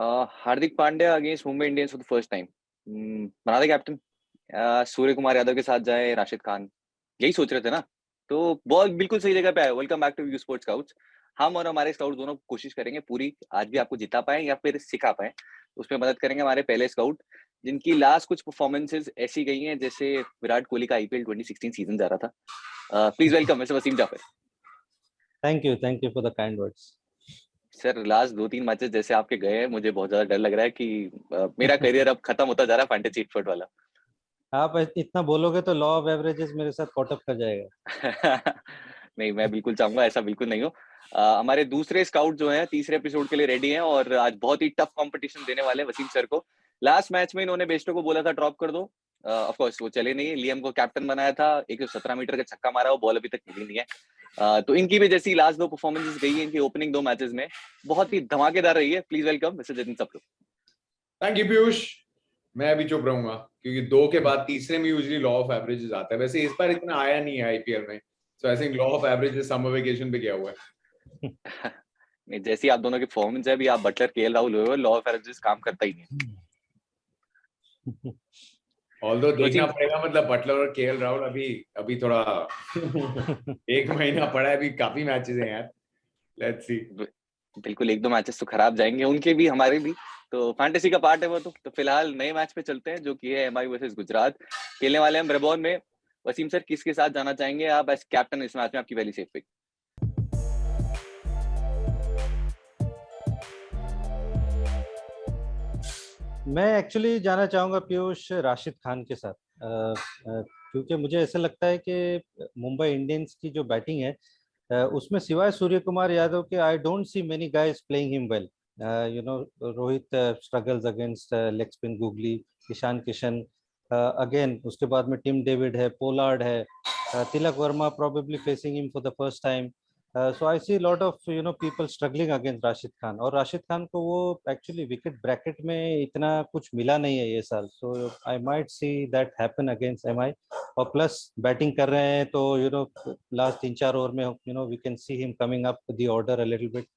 Hardik Pandya against Mumbai Indians for the first time. बना दे captain. सूर्य कुमार यादव के साथ जाए राशिद खान, यही सोच रहे थे ना। तो बॉल बिल्कुल सही जगह पे है। Welcome back to U Sports Scouts. हम और हमारे स्काउट दोनों कोशिश करेंगे पूरी, आज भी आपको जिता पाए या फिर सिखा पाए, उसमें मदद करेंगे हमारे पहले स्काउट, जिनकी लास्ट कुछ परफॉर्मेंसेस ऐसी गई हैं जैसे विराट कोहली का आईपीएल 2016 सीजन जा रहा था। Please welcome mister Wasim Jaffer. Thank you for the kind words. Sir last 2-3 matches जैसे आपके गए हैं, मुझे बहुत ज्यादा डर लग रहा है कि मेरा करियर अब खत्म होता जा रहा है फैंटेसी फुट वाला। आप इतना बोलोगे तो लॉ ऑफ एवरेजेस मेरे साथ कॉट अप कर जाएगा। नहीं, मैं बिल्कुल चाहूंगा ऐसा बिल्कुल नहीं हो। हमारे दूसरे स्काउट जो हैं तीसरे एपिसोड के लिए रेडी हैं और आज बहुत ही टफ कंपटीशन देने वाले हैं वसीम सर को। लास्ट मैच में इन्होंने बेस्टो को बोला था ड्रॉप कर दो, ऑफ कोर्स वो चले नहीं। लियम को कैप्टन बनाया था, 117 मीटर का छक्का मारा, वो बॉल अभी तक मिली नहीं है। तो इनकी भी जैसी लास्ट 2 परफॉर्मेंसेस गई है, इनकी ओपनिंग 2 मैचेस में बहुत ही धमाकेदार रही है। Please welcome mister Jatin Sapru. Thank you Piyush. मैं अभी चुप रहूंगा क्योंकि 2 के बाद तीसरे में यूजुअली लॉ ऑफ एवरेजेस आता है। वैसे इस बार इतना आया नहीं है आईपीएल में, so I think law of averages summer vacation पे गया हुआ है। नहीं, जैसी आप दोनों की परफॉर्मेंस है, अभी आप बटलर केएल राहुल हुए हो, लॉ ऑफ एवरेजेस काम करता ही नहीं। ऑल्दो देखना पड़ेगा, मतलब बटलर और केएल राहुल अभी थोड़ा 1 महीना पड़ा है, अभी काफी मैचेस हैं यार। Let's see. बिल्कुल 1-2 मैचेस तो खराब जाएंगे, उनके भी हमारे भी, तो फैंटेसी का पार्ट है वो। तो फिलहाल नए मैच पे चलते हैं जो कि है एमआई वर्सेस गुजरात। खेलने वाले हैं ब्रेबॉर्न में। वसीम सर किसके साथ जाना चाहेंगे आप एज कैप्टन इस मैच में? आपकी पहली सेफ पिक। मैं एक्चुअली जाना चाहूंगा पीयूष राशिद खान के साथ, क्योंकि मुझे ऐसा लगता है कि मुंबई इंडियंस की जो बैटिंग है उसमें सिवाय सूर्य कुमार यादव के I don't see many guys playing him well. Rohit struggles against leg spin googly, Ishan Kishan again, उसके बाद में टिम डेविड है, पोलार्ड है, Tilak Varma probably facing him for the first time. So I see a lot of people struggling against Rashid Khan, और राशिद खान को वो actually wicket bracket में इतना कुछ मिला नहीं है ये साल। So I might see that happen against MI। और प्लस बैटिंग कर रहे हैं तो लास्ट 3-4 ओवर में we can see him coming up the order a little bit।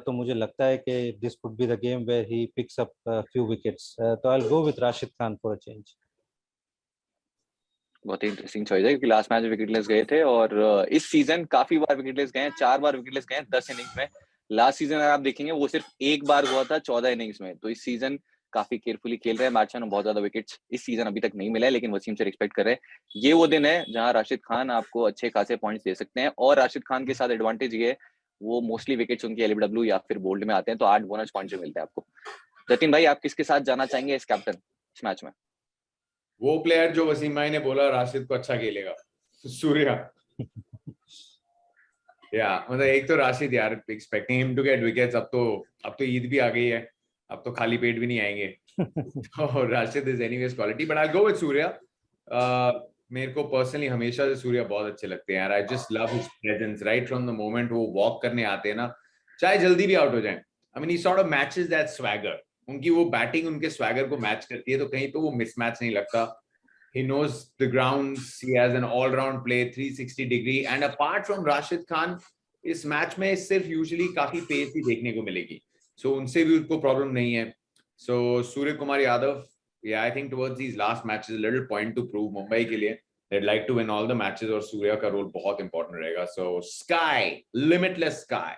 तो मुझे लगता है कि this could be the game where he picks up a few wickets। तो I'll go with Rashid Khan for a change। बहुत ही interesting choice है क्योंकि लास्ट मैच में विकेटलेस गए थे और इस सीजन काफी बार विकेटलेस गए हैं। 4 बार विकेटलेस गए हैं 10 इनिंग्स में। लास्ट सीजन अगर आप देखेंगे वो सिर्फ 1 बार हुआ था 14 इनिंग्स में। तो इस सीजन काफी केयरफुली खेल रहे हैं बैट्समैन, बहुत ज्यादा विकेट्स इस सीजन अभी तक नहीं मिला है, लेकिन वसीम से एक्सपेक्ट कर रहे हैं ये वो दिन है जहां राशिद खान आपको अच्छे खासे पॉइंट्स दे सकते हैं। और राशिद खान के साथ एडवांटेज ये है, वो मोस्टली विकेट्स उनके एलबीडब्ल्यू या फिर बोल्ड में आते हैं, तो 8 बोनस पॉइंट्स मिलते हैं आपको। जतिन भाई, आप किसके साथ जाना चाहेंगे इस कैप्टन इस मैच में? वो प्लेयर जो वसीम भाई ने बोला राशिद को अच्छा खेलेगा, सूर्या। या मतलब एक तो राशिद यार, expecting him to get wickets. अब तो ईद भी आ गई है, अब तो खाली पेट भी नहीं आएंगे। तो Rashid is anyways quality, but I go with Surya. मेरे को पर्सनली हमेशा से सूर्या बहुत अच्छे लगते हैं यार। I just love his presence right from the moment वो वॉक करने आते हैं ना, चाहे जल्दी भी आउट हो जाए। I mean he sort of matches that swagger. उनकी वो बैटिंग उनके स्वैगर को मैच करती है, तो कहीं पे वो मिसमैच नहीं लगता। He knows the grounds. He has an all-round play, 360 degree. And apart from Rashid Khan, इस मैच में सिर्फ यूजुअली काफी पेस भी देखने को मिलेगी, सो उनसे भी उनको प्रॉब्लम नहीं है। सो सूर्य Kumar Yadav, yeah, I think towards these last matches, a little point to prove Mumbai के लिए। They'd like to win all the matches और सूर्य का रोल बहुत इंपॉर्टेंट रहेगा। So sky, limitless sky।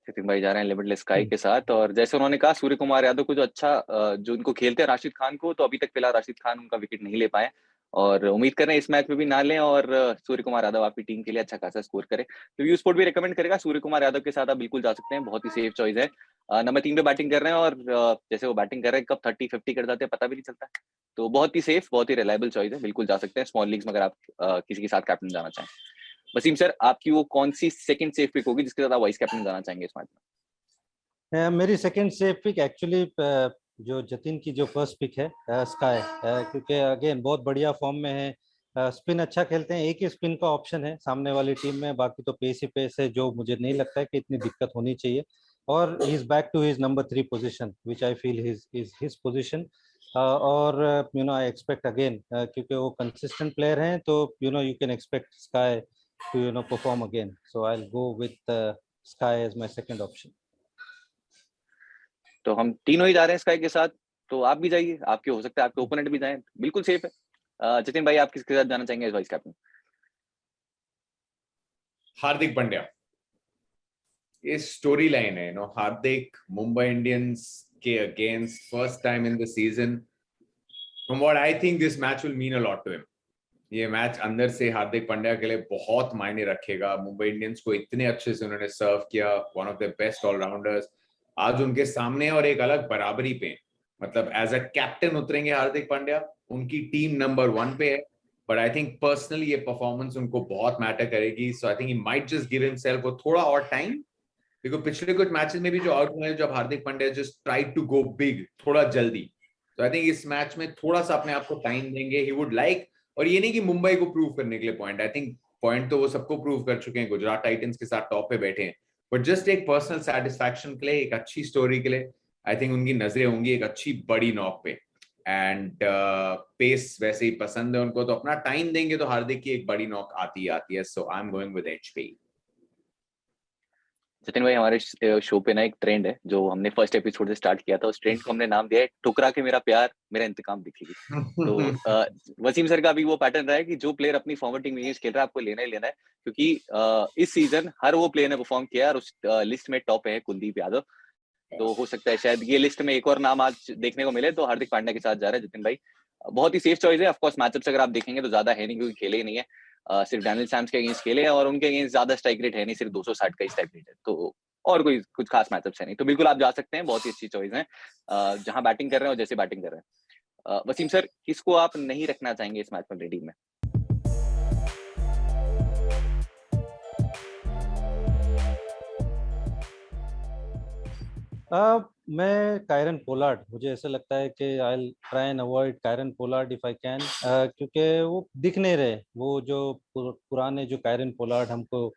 Nitin भाई जा रहे हैं लिमिटलेस स्काई के साथ, और जैसे उन्होंने कहा सूर्य कुमार यादव को जो अच्छा जो उनको खेलते हैं राशिद खान को, तो अभी तक फिलहाल राशिद खान उनका विकेट नहीं ले पाए और उम्मीद कर रहे हैं इस मैच में भी ना लें और सूर्य कुमार यादव आपकी टीम के लिए अच्छा खासा स्कोर करे। तो यू स्पोर्ट भी रेकमेंड करेगा सूर्य कुमार यादव के साथ आप बिल्कुल जा सकते हैं, बहुत ही सेफ चॉइस है। नंबर 3 पे बैटिंग कर रहे हैं और जैसे वो बैटिंग कर रहे हैं कब 30-50 कर जाते हैं पता भी नहीं चलता, तो बहुत ही सेफ, बहुत ही रिलायबल चॉइस है, बिल्कुल जा सकते हैं स्मॉल लीग्स में अगर आप किसी के साथ कैप्टन जाना चाहें। वसीम सर, आपकी वो कौन सी सेकंड सेफ पिक होगी जिसके साथ आप वाइस कैप्टन जाना चाहेंगे इस मैच में? मेरी सेकंड सेफ पिक एक्चुअली जो जतिन की जो फर्स्ट पिक है स्काई, क्योंकि अगेन बहुत बढ़िया फॉर्म में है, स्पिन अच्छा खेलते हैं। एक ही स्पिन का ऑप्शन है सामने वाली टीम में, बाकी तो पेस ही पेस है, जो मुझे नहीं लगता है कि इतनी दिक्कत होनी चाहिए। और he is back to his number 3 position which I feel is his position. और आई एक्सपेक्ट अगेन, क्योंकि वो कंसिस्टेंट प्लेयर हैं, तो you can expect SKY to perform again. So I will go with SKY as my second option. तो हम तीनों ही जा रहे हैं स्काई के साथ, तो आप भी जाइए, आपके हो सकता है आपके ओपोनेंट भी जाएं, बिल्कुल सेफ है। जतिन भाई, आप किसके साथ जाना चाहेंगे as vice captain? Hardik Pandya. ये स्टोरी लाइन है, हार्दिक मुंबई इंडियंस के against first time in the season. From what I think this match will mean a lot to him. ये मैच अंदर से हार्दिक पांड्या के लिए बहुत मायने रखेगा। मुंबई इंडियंस को इतने अच्छे से उन्होंने सर्व किया, one of the best allrounders आज उनके सामने और एक अलग बराबरी पे, मतलब एज अ कैप्टन उतरेंगे हार्दिक पांड्या, उनकी टीम नंबर 1 पे है। बट आई थिंक पर्सनली ये परफॉर्मेंस उनको बहुत मैटर करेगी, so I think he might just give himself थोड़ा और टाइम, बिकॉज पिछले कुछ मैचेस में भी जो आउट हुए हैं, जब Hardik Pandya just try to go big थोड़ा जल्दी, तो आई थिंक इस मैच में थोड़ा सा अपने आप को टाइम देंगे, ही वुड लाइक। और ये नहीं कि मुंबई को प्रूव करने के लिए पॉइंट, आई थिंक पॉइंट तो वो सबको प्रूव कर चुके हैं, गुजरात टाइटंस के साथ टॉप पे बैठे हैं, बट जस्ट एक पर्सनल सेटिस्फैक्शन के लिए, एक अच्छी स्टोरी के लिए आई थिंक उनकी नजरें होंगी एक अच्छी बड़ी नॉक पे। एंड पेस वैसे ही पसंद है उनको, तो अपना टाइम देंगे तो हार्दिक की एक बड़ी नॉक आती है। So I am going with HP. Jatin भाई, हमारे शो पे ना एक ट्रेंड है जो हमने फर्स्ट एपिसोड से स्टार्ट किया था, उस ट्रेंड को हमने नाम दिया है ठुकरा के मेरा प्यार मेरा इंतकाम दिखेगी। तो वसीम सर का भी वो पैटर्न रहा है कि जो प्लेयर अपनी फॉर्मेट टीम में खेल रहा है आपको लेना ही लेना है, क्योंकि इस सीजन हर वो प्लेयर ने परफॉर्म किया है और उस लिस्ट में टॉप है कुलदीप यादव। तो हो सकता है शायद ये लिस्ट में एक और नाम आज देखने को मिले, तो हार्दिक पांड्या के साथ जा रहे हैं जतिन भाई। बहुत ही सेफ चॉइस है। ऑफकोर्स मैचअप्स अगर आप देखेंगे तो ज्यादा है नहीं, क्योंकि खेले ही नहीं है। सिर्फ डैनियल सैम्स के अगेंस्ट खेले हैं और उनके अगेंस्ट ज्यादा स्ट्राइक रेट है नहीं, सिर्फ 260 का स्ट्राइक रेट है, तो और कोई कुछ खास मैचअप्स है नहीं। तो बिल्कुल आप जा सकते हैं, बहुत ही अच्छी चॉइस है जहां बैटिंग कर रहे हैं और जैसे बैटिंग कर रहे हैं। वसीम सर, किसको आप नहीं रखना चाहेंगे इस मैच में रेडी में? मैं कायरन पोलार्ड, मुझे ऐसा लगता है कि I try and avoid Kieron Pollard if I can, क्योंकि वो दिख नहीं रहे, वो जो पुराने जो कायरन पोलार्ड हमको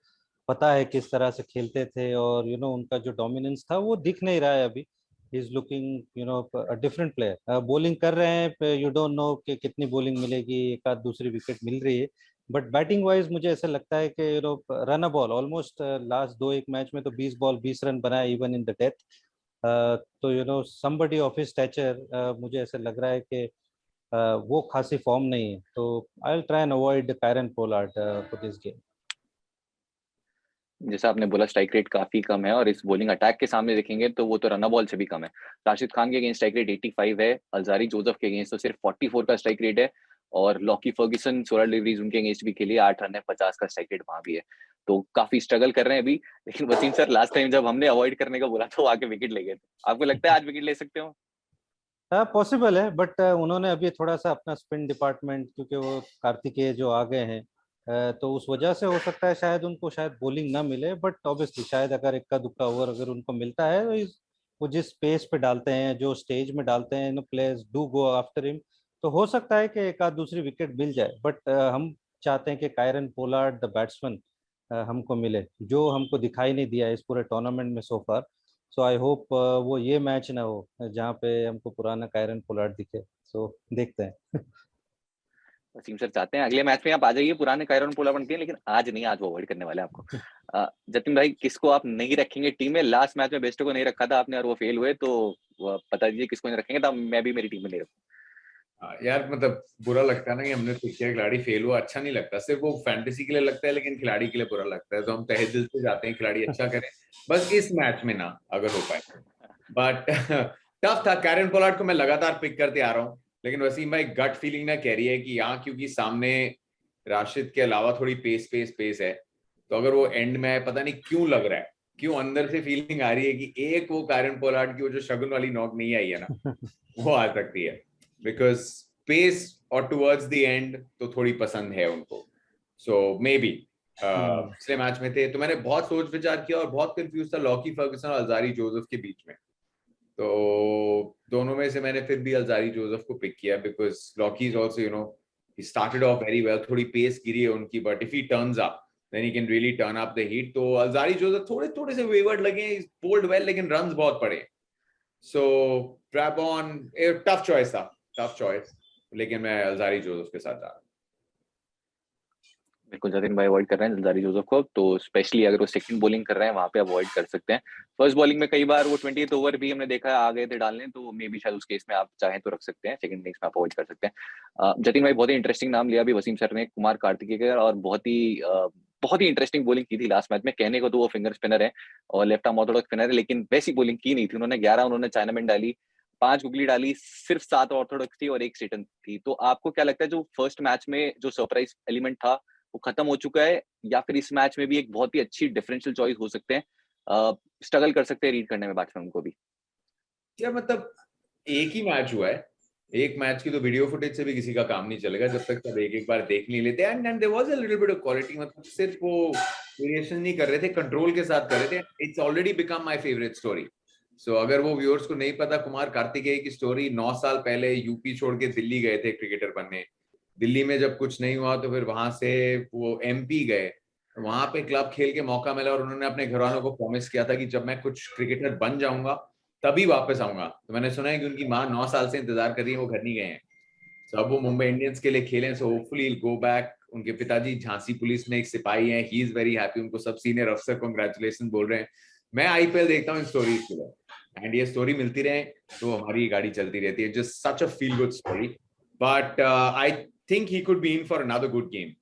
पता है किस तरह से खेलते थे, और उनका जो डोमिनेंस था वो दिख नहीं रहा है अभी। He is looking different player. Bowling कर रहे हैं, यू डोंट नो कि कितनी बॉलिंग मिलेगी, एक आध दूसरी विकेट मिल रही है, बट बैटिंग वाइज मुझे ऐसा लगता है कि run a ball almost last दो एक मैच में तो 20 बॉल 20 रन बनाए इवन इन द डेथ। तो समबडी ऑफ हिज स्टैचर, मुझे ऐसा लग रहा है कि वो खासी फॉर्म नहीं है, तो I will try and avoid Kieron Pollard for this game. जैसा आपने बोला, स्ट्राइक रेट काफी कम है और इस बॉलिंग अटैक के सामने देखेंगे तो वो तो रन बॉल से भी कम है। राशिद खान के अगेंस्ट स्ट्राइक रेट 85 है, अल्जारी जोसेफ के अगेंस्ट तो सिर्फ 44 का स्ट्राइक रेट है, और लॉकी फर्ग्यूसन 16 डिलीवरीज उनके अगेंस्ट भी खेली, 8 रन है, 50 का स्ट्राइक रेट वहां भी है। तो काफी स्ट्रगल कर रहे हैं अभी। लेकिन वसीम सर, लास्ट टाइम जब हमने अवॉइड करने का बोला तो आके विकेट ले गए थे, आपको लगता है आज विकेट ले सकते हो? हाँ, पॉसिबल है, बट उन्होंने अभी थोड़ा सा अपना स्पिन डिपार्टमेंट, क्योंकि वो कार्तिकेय जो आ गए हैं, तो उस वजह से हो सकता है शायद उनको शायद बॉलिंग ना मिले, बट ऑब्वियसली शायद अगर इक्का दुक्का ओवर अगर उनको मिलता है तो वो जिस पेस पे डालते हैं, जो स्टेज में डालते हैं, players do go after him, तो हो सकता है कि एक आध दूसरी विकेट मिल जाए, बट हम चाहते हैं कि कायरन पोलार्ड द बैट्समैन हमको मिले, जो हमको दिखाई नहीं दिया इस पूरे टूर्नामेंट में सो फार। सो आई होप वो ये मैच ना हो जहाँ पे हमको पुराना कायरन पोलार्ड दिखे। सो देखते हैं। वसीम सर चाहते हैं अगले मैच में आप आ जाइए पुराने कायरन पोलार्ड बन के, लेकिन आज नहीं, आज वो अवॉइड करने वाले हैं आपको। जतिन भाई, किसको आप नहीं रखेंगे टीम में? लास्ट मैच में बेस्टो को नहीं रखा था आपने और वो फेल हुए, तो बता दीजिए किसको नहीं रखेंगे, तो मैं भी मेरी टीम में नहीं रखूँ। यार मतलब बुरा लगता है ना कि हमने पिक किया खिलाड़ी फेल हुआ, अच्छा नहीं लगता। सिर्फ वो फैंटेसी के लिए लगता है, लेकिन खिलाड़ी के लिए बुरा लगता है, तो हम तहे दिल से जाते हैं खिलाड़ी अच्छा करे, बस इस मैच में ना अगर हो पाए। बट टफ था। कैरन पोलार्ड को मैं लगातार पिक करते आ रहा हूँ, लेकिन वसीम भाई गट फीलिंग ना कह रही है कि यहाँ क्योंकि सामने राशिद के अलावा थोड़ी पेस पेस पेस है, तो अगर वो एंड में है, पता नहीं क्यों लग रहा है, क्यों अंदर से फीलिंग आ रही है कि एक वो कैरन पोलार्ड की वो जो शगुन वाली नॉक नहीं आई है ना, वो आ सकती है, बिकॉज पेस और टुवर्ड्स द एंड तो थोड़ी पसंद है उनको। सो मे बी पिछले मैच में थे तो मैंने बहुत सोच विचार किया और बहुत कंफ्यूज था लॉकी फर्ग्यूसन और अल्जारी जोसेफ के बीच में, तो दोनों में से मैंने फिर भी अल्जारी जोसेफ को पिक किया, because Lockie is also he started off very well, थोड़ी पेस गिरी है उनकी, but if he turns up then he can really turn up the heat। तो अल्जारी जोसेफ थोड़े थोड़े से वेवर्ड लगे, bowled well लेकिन रन्स बहुत पड़े, सो ट्रैबॉन टफ चॉइस था, टफ चॉइस, लेकिन मैं अल्जारी जोसेफ के साथ जा रहा हूं। बिल्कुल जतिन भाई अवॉइड कर रहे हैं जलदारी जोसेफ को, तो स्पेशली अगर वो सेकंड बॉलिंग कर रहे हैं वहां पे अवॉइड कर सकते हैं। फर्स्ट बॉलिंग में कई बार वो 20th ओवर भी हमने देखा है आ गए थे डालने, तो मे बी शायद उस केस में आप चाहें तो रख सकते हैं, सेकंड इनिंग्स में आप अवॉइड कर सकते हैं। जतिन भाई बहुत ही इंटरेस्टिंग नाम लिया अभी वसीम सर ने, कुमार कार्तिकेय का, और बहुत ही इंटरेस्टिंग बॉलिंग की थी लास्ट मैच में। कहने को तो वो फिंगर स्पिनर है और लेफ्ट आर्म ऑर्थोडॉक्स स्पिनर है, लेकिन वैसी बॉलिंग की नहीं थी उन्होंने। 11 उन्होंने चाइनामैन डाली, 5 गुगली डाली, सिर्फ 7 ऑर्थोडॉक्स थी और 1 स्टेटन थी। तो आपको क्या लगता है जो फर्स्ट मैच में जो सरप्राइज एलिमेंट था वो खत्म हो चुका है, या फिर इस मैच में भी एक बहुत ही अच्छी डिफरेंशियल चॉइस हो सकते हैं, स्ट्रगल कर सकते हैं रीड करने में बैट्समैन को भी? क्या मतलब, एक ही मैच हुआ है, एक मैच की तो वीडियो फुटेज से भी किसी का काम नहीं चलेगा जब तक सब एक एक बार देख नहीं लेते। And there was a little bit of quality, मतलब सिर्फ वो वेरिएशन नहीं कर रहे थे, कंट्रोल के साथ कर रहे थे। It's already become my favourite story. So अगर वो व्यूअर्स को नहीं पता, कुमार कार्तिकेय की स्टोरी 9 साल पहले यूपी छोड़ के दिल्ली गए थे क्रिकेटर बनने। दिल्ली में जब कुछ नहीं हुआ तो फिर वहां से वो एमपी गए, वहां पे क्लब खेल के मौका मिला और उन्होंने अपने घरवालों को प्रॉमिस किया था कि जब मैं कुछ क्रिकेटर बन जाऊंगा तभी वापस आऊंगा। तो मैंने सुना है कि उनकी माँ 9 साल से इंतजार कर रही है, वो घर नहीं गए हैं। तो अब वो मुंबई इंडियंस के लिए खेलें, सो होपफुली गो बैक। उनके पिताजी झांसी पुलिस में एक सिपाही हैं, ही इज वेरी हैप्पी, उनको सब सीनियर अफसर कांग्रेचुलेशन बोल रहे हैं। मैं आईपीएल देखता हूँ इन स्टोरीज के लिए, एंड ये स्टोरी मिलती रहे तो हमारी गाड़ी चलती रहती है। Just such a feel good story. But I think he could be in for another good game.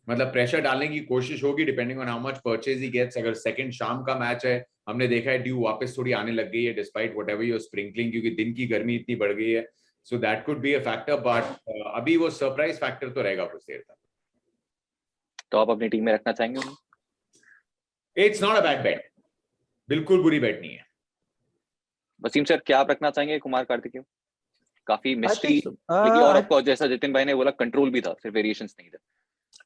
मतलब प्रेशर डालने की कोशिश होगी depending on how much purchase he gets. अगर सेकंड शाम का मैच है, हमने देखा है ड्यू वापस थोड़ी आने लग गई है डिस्पाइट व्हाटएवर योर स्प्रिंकलिंग, क्योंकि दिन की गर्मी इतनी बढ़ गई है। So that could be a factor, but अभी वो सरप्राइज फैक्टर तो रहेगा कुछ देर तक। तो आप अपनी टीम में रखना चाहेंगे उन्हें? इट्स नॉट अ बैड बेट, बिल्कुल बुरी बेट नहीं है। वसीम सर क्या आप रखना चाहेंगे कुमार कार्तिकेय? काफी आई मिस्ट्री थिंक लगी, और ऑफ कोर्स जैसा जतिन भाई ने बोला कंट्रोल भी था, सिर्फ वेरिएशंस नहीं थे।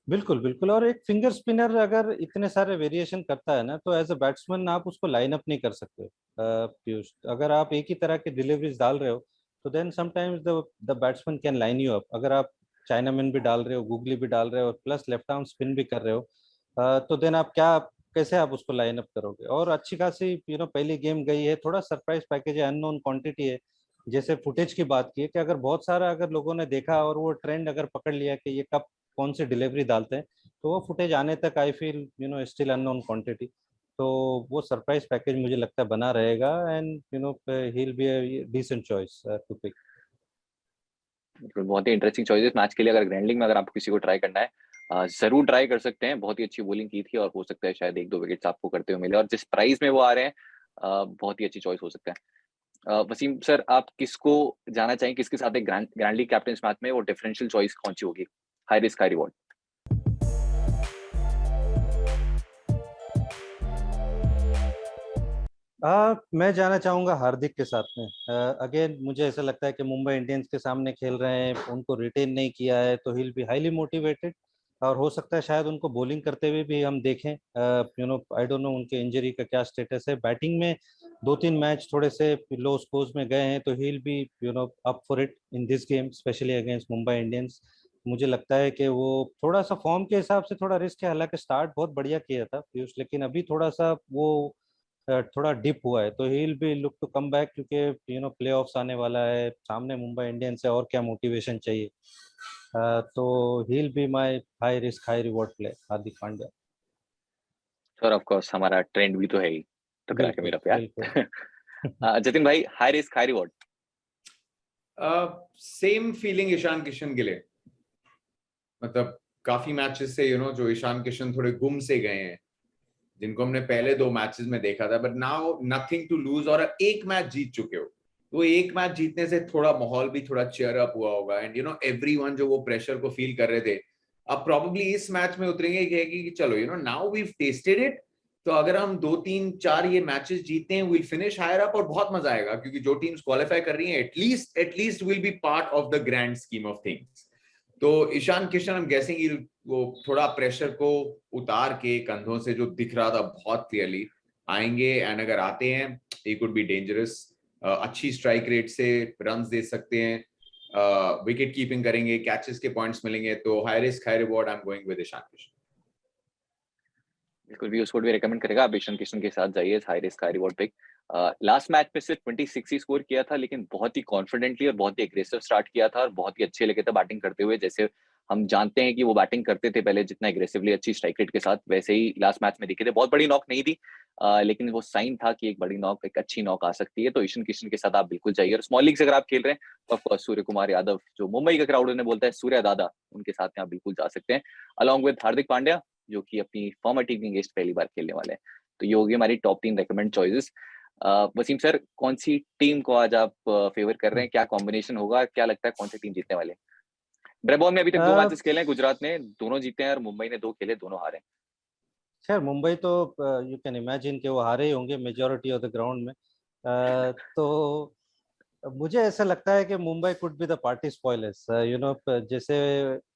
बिल्कुल बिल्कुल। और एक फिंगर स्पिनर अगर इतने सारे वेरिएशन करता है ना, तो एज अ बैट्समैन आप उसको लाइन अप नहीं कर सकते पीयूष। अगर आप एक ही तरह के डिलीवरीज डाल रहे हो तो then sometimes the batsman can line you up. अगर आप चाइनामैन भी डाल रहे हो, गूगली भी डाल रहे हो और प्लस लेफ्ट आर्म स्पिन भी कर रहे हो, तो देन आप क्या, कैसे आप उसको लाइन अप करोगे? और अच्छी खासी पहली गेम गई है, थोड़ा सरप्राइज पैकेज है, अननोन क्वांटिटी है। जैसे फुटेज की बात की है कि अगर बहुत सारा अगर लोगों ने देखा और वो ट्रेंड अगर पकड़ लिया कि ये कब कौन सी डिलीवरी डालते हैं, तो वो फुटेज आने तक I feel still unknown quantity. तो वो सरप्राइज पैकेज मुझे लगता है बना रहेगा, and he will be a decent choice to pick. बिल्कुल, बहुत ही इंटरेस्टिंग चॉइसेस मैच के लिए। अगर ग्रैंडलिंग में अगर आपको किसी को ट्राई करना है, जरूर ट्राई कर सकते हैं। बहुत ही अच्छी बॉलिंग की थी और हो सकता है शायद 1-2 विकेट्स आपको करते हुए मिले, और जिस प्राइस में वो आ रहे हैं बहुत ही अच्छी चॉइस हो सकता है। वसीम सर आप किसको जाना चाहेंगे, किसके साथ एक ग्रैंड लीग कैप्टन मैच में वो डिफरेंशियल चॉइस कौन सी होगी? High risk high reward. मैं जाना चाहूंगा हार्दिक के साथ में। अगेन मुझे ऐसा लगता है कि मुंबई इंडियंस के सामने खेल रहे हैं, उनको रिटेन नहीं किया है, तो he will be highly motivated. और हो सकता है शायद उनको बॉलिंग करते हुए भी हम देखें। आई डोंट नो उनके इंजरी का क्या स्टेटस है। बैटिंग में 2-3 मैच थोड़े से लो स्कोर्स में गए हैं, तो he will be up for it in this game, specially against Mumbai Indians. मुझे लगता है कि वो थोड़ा सा फॉर्म के हिसाब से थोड़ा रिस्क है। हालांकि स्टार्ट बहुत बढ़िया किया था पीयूष, लेकिन अभी थोड़ा सा वो थोड़ा डिप हुआ है। तो he will be look to come back, क्योंकि प्लेऑफ्स आने वाला है, सामने मुंबई इंडियंस है, और क्या मोटिवेशन चाहिए। तो he will be my high risk high reward play, Hardik Pandya. Sir of course हमारा ट्रेंड भी तो है ही, टकरा के बिल्कुल मेरा प्यार। बिल्कुल। जतिन भाई high risk high reward. Same feeling Ishan Kishan के लिए। मतलब काफी मैचेस से जो ईशान किशन थोड़े गुम से गए हैं, जिनको हमने पहले 2 मैचेस में देखा था, but now nothing to lose, और एक मैच जीत चुके हो। तो एक मैच जीतने से थोड़ा माहौल भी थोड़ा चेयर अप हुआ होगा, एंड एवरीवन जो वो प्रेशर को फील कर रहे थे, अब प्रॉब्ली इस मैच में उतरेंगे कि चलो now we have tested it. तो अगर हम 2-3-4 ये मैचेस जीते हैं, विल फिनिश हायर अप और बहुत मजा आएगा, क्योंकि जो टीम्स क्वालिफाई कर रही हैं at least will be part of the grand scheme of things. तो ईशान किशन हम गेसिंग वो थोड़ा प्रेशर को उतार के कंधों से, जो दिख रहा था बहुत क्लियरली, आएंगे। एंड अगर आते हैं ये कुड बी डेंजरस। अच्छी स्ट्राइक रेट से रन्स दे सकते हैं, विकेट कीपिंग करेंगे, कैचेस के पॉइंट्स मिलेंगे। तो high risk high reward, I am going with Ishan Kishan. बिल्कुल भी उसको भी रेकमेंड करेगा, आप ईशान किशन के साथ जाइए, high risk high reward pick. Last match में सिर्फ 26 ही स्कोर किया था, लेकिन बहुत ही कॉन्फिडेंटली और बहुत ही एग्रेसिव स्टार्ट किया था और बहुत ही अच्छे लगे थे बैटिंग करते हुए। जैसे हम जानते हैं कि वो बैटिंग करते थे पहले जितना एग्रेसिवली अच्छी स्ट्राइक रेट के साथ, वैसे ही लास्ट मैच में दिखे थे। बहुत बड़ी नॉक नहीं थी, लेकिन वो साइन था कि एक बड़ी नॉक, एक अच्छी नॉक आ सकती है। तो ईशान किशन के साथ आप बिल्कुल जाइए। और स्मॉल लीग से अगर आप खेल रहे हैं तो ऑफकोर्स सूर्य कुमार यादव, जो मुंबई का क्राउड उन्हें बोलता है सूर्या दादा, उनके साथ आप बिल्कुल जा सकते हैं, अलॉन्ग विद हार्दिक पांड्या, जो कि अपनी फॉर्मर टीम के अगेंस्ट पहली बार खेलने वाले हैं। तो ये होगी हमारी top 3 recommend choices. Wasim sir, कौन सी टीम को आज आप फेवर कर रहे हैं? क्या कॉम्बिनेशन होगा? क्या लगता है कौन सी टीम जीतने वाले? ब्रेबॉन में अभी तक 2 मैचेस खेले हैं गुजरात ने, दोनों जीते हैं, और मुंबई ने 2 खेले, दोनों हारे। खैर मुंबई तो यू कैन इमेजिन कि वो हारे ही होंगे मेजोरिटी ऑफ द ग्राउंड में। तो मुझे ऐसा लगता है कि Mumbai could be the party spoilers, you know, जैसे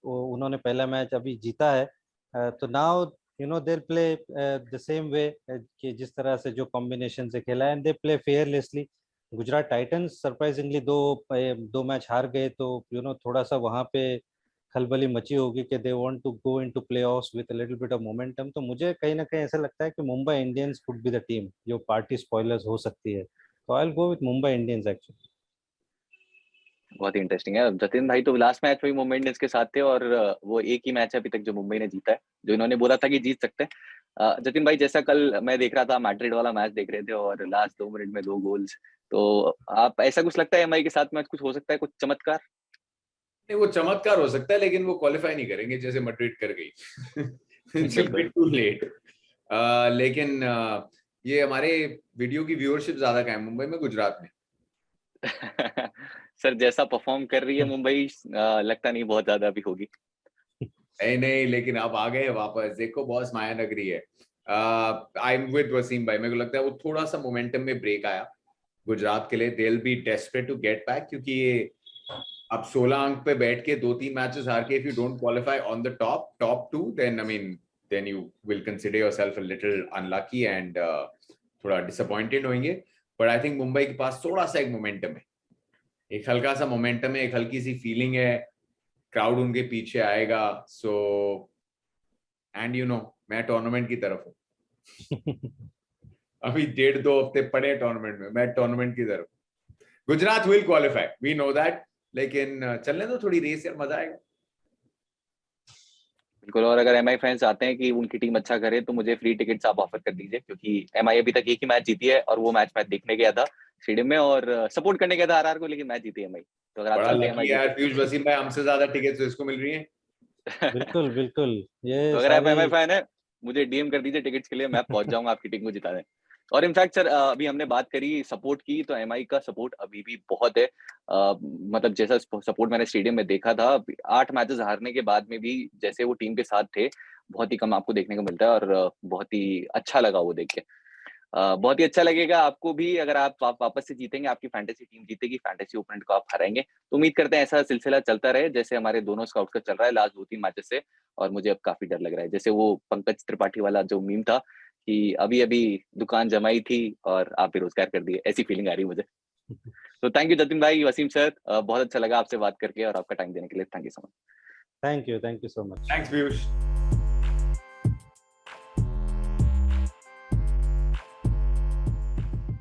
उन्होंने पहला मैच अभी जीता है, तो now you know they play the same way, कि जिस तरह से जो कॉम्बिनेशन से खेला है, and they play fearlessly. Gujarat Titans surprisingly दो मैच हार गए, तो यू नो थोड़ा सा वहां पे खलबली मची होगी कि they want to go into playoffs with a little bit of momentum. तो मुझे कहीं ना कहीं ऐसा लगता है कि Mumbai Indians could be the team जो पार्टी स्पॉयलर्स हो सकती है। तो I will go with Mumbai Indians actually. बहुत ही इंटरेस्टिंग है। जतिन भाई तो लास्ट मैच में मुंबई इंडियंस के साथ थे, और वो एक ही मैच है अभी तक जो मुंबई ने जीता है, जो इन्होंने बोला था कि जीत सकते हैं। जतिन भाई, जैसा कल मैं देख रहा था, मैड्रिड वाला मैच देख रहे थे, और लास्ट 2 मिनट में 2 गोल्स, तो आप ऐसा कुछ लगता है एमआई के साथ में कुछ हो सकता है, कुछ चमत्कार? नहीं, वो चमत्कार हो सकता है, लेकिन वो क्वालिफाई नहीं करेंगे जैसे मैड्रिड कर गई। It's a bit too late. लेकिन ये हमारे वीडियो की व्यूअरशिप ज्यादा है मुंबई में, गुजरात में। सर, जैसा परफॉर्म कर रही है मुंबई, लगता नहीं बहुत ज्यादा भी होगी। नहीं नहीं, लेकिन अब आ गए वापस, देखो बॉस माया नगरी है। आई एम विद वसीम भाई, मेरे को लगता है वो थोड़ा सा मोमेंटम में ब्रेक आया गुजरात के लिए। They will be desperate to get back, क्योंकि ये अब 16 अंक पे बैठ के 2-3 मैचेस हार के, if you don't qualify on the top 2, then I mean then you will consider yourself a little unlucky and थोड़ा डिसअपॉइंटेड होंगे। बट आई थिंक मुंबई के पास थोड़ा सा एक मोमेंटम है, एक हल्का सा मोमेंटम है, एक हल्की सी फीलिंग है, क्राउड उनके पीछे आएगा। सो एंड यू नो, मैं टूर्नामेंट की तरफ हूँ। अभी 1.5-2 हफ्ते पड़े टूर्नामेंट में, मैं टूर्नामेंट की तरफ। Gujarat will qualify, we know that, लेकिन चलने दो थोड़ी रेस यार, मजा आएगा। बिल्कुल। और अगर एमआई फैंस चाहते हैं कि उनकी टीम अच्छा करे, तो मुझे फ्री टिकट्स आप ऑफर कर दीजिए, क्योंकि एमआई अभी तक एक ही मैच जीती है, और वो मैच मैं देखने गया था स्टेडियम में, और सपोर्ट करने गया था आरआर को, लेकिन मैच जीती एमआई। तो अगर आप बड़ा चाहते हैं एमआई लकी यार जीते, पीयूष वसीम भाई, हमसे ज्यादा टिकट तो इसको मिल रही है। बिल्कुल बिल्कुल, तो ये अगर आप सारी। एमआई फैन है, मुझे डीएम कर दीजिए टिकट्स के लिए, मैं पहुंच जाऊंगा आपकी टीम को जिताने। और इनफैक्ट सर, अभी हमने बात करी सपोर्ट की, तो एमआई का सपोर्ट अभी भी बहुत है। मतलब जैसा सपोर्ट मैंने स्टेडियम में देखा था, 8 मैचेस हारने के बाद में भी जैसे वो टीम के साथ थे, बहुत ही कम आपको देखने को मिलता है, और बहुत ही अच्छा लगा वो देख के। बहुत ही अच्छा लगेगा आपको भी अगर आप वापस से जीतेंगे, आपकी फैंटेसी टीम जीतेगी, फैंटेसी ओपोनेंट को आप हराएंगे। तो उम्मीद करते हैं ऐसा सिलसिला चलता रहे, जैसे हमारे दोनों स्काउट का चल रहा है लास्ट 2-3 मैचेस से। और मुझे अब काफी डर लग रहा है, जैसे वो पंकज त्रिपाठी वाला जो मीम था कि अभी अभी दुकान जमाई थी और आप बेरोजगार कर दिए, ऐसी फीलिंग आ रही है मुझे। तो थैंक यू जतिन भाई, वसीम सर, बहुत अच्छा लगा आपसे बात करके, और आपका टाइम देने के लिए thank you so much. Thank you so much. Thanks Piyush.